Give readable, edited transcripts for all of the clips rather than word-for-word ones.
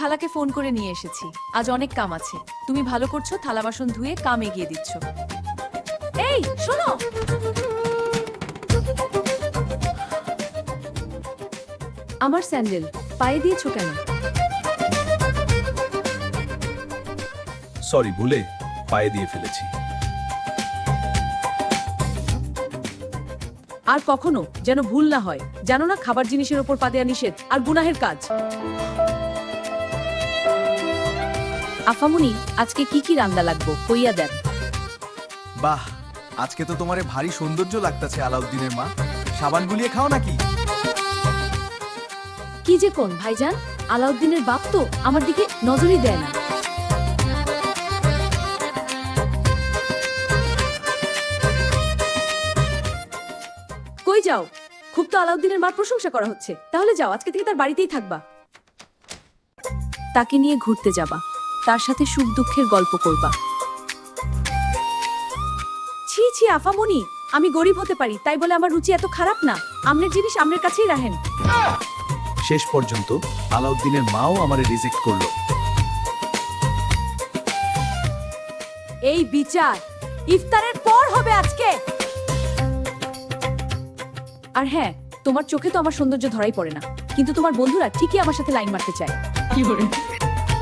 খালাকে phone করে নিয়ে এসেছি। আজ অনেক কাম আছে। তুমি ভালো করছো, থালা বাসন ধুয়ে কাম এগিয়ে দিচ্ছ। এই শোনো, আমার স্যান্ডেল পায়ে দিয়েছো কেন? সরি, ভুলে পায়ে দিয়ে ফেলেছি। আর কখনো যেন ভুল না হয়। জানো না, খাবার জিনিসের ওপর পা দেয়া নিষেধ আর গুনাহের কাজ। আফামুনি, আজকে কি কি রান্না লাগবো কইয়া দেন। বাহ, আজকে তো তোমারে ভারী সৌন্দর্য লাগতাছে আলাউদ্দিনের মা। সাবান গুলিয়ে খাও নাকি? কি যে কোন ভাইজান, আলাউদ্দিনের বাপ তো আমার দিকে নজরই দেয় না। কই যাও? খুব তো আলাউদ্দিনের মার প্রশংসা করা হচ্ছে। তাহলে যাও, আজকে থেকে তার বাড়িতেই থাকবা। তাকে নিয়ে ঘুরতে যাবা, তার সাথে সুখ দুঃখের গল্প করবা। ছি ছি আফামনি, আমি গরিব হতে পারি তাই বলে আমার রুচি এত খারাপ না। আমনের জিনিস আমনের কাছেই রাখেন। শেষ পর্যন্ত আলাউদ্দিনের মাও আমারে রিজেক্ট করলো। এই বিচার ইফতারের পর হবে আজকে। আর হ্যাঁ, তোমার চোখে তো আমার সৌন্দর্য ধরাই পড়ে না, কিন্তু তোমার বন্ধুরা ঠিকই আমার সাথে লাইন মারতে চায়।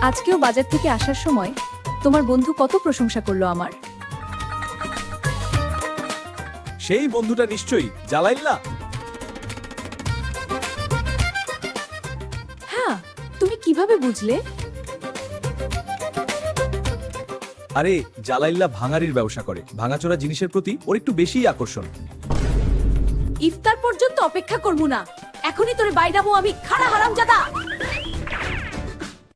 আজকেও বাজার থেকে আসার সময় তোমার বন্ধু কত প্রশংসা করলো আমার। সেই বন্ধুটা নিশ্চয়ই জালাইল্লা। হ্যাঁ, তুমি কিভাবে বুঝলে? আরে জালাইল্লা ভাঙারির ব্যবসা করে, ভাঙাচোরা জিনিসের প্রতি ওর একটু বেশিই আকর্ষণ। ইফতার পর্যন্ত অপেক্ষা করবো না, এখনই তোরে বাইরাবো আমি, খাড়া হারামজাদা।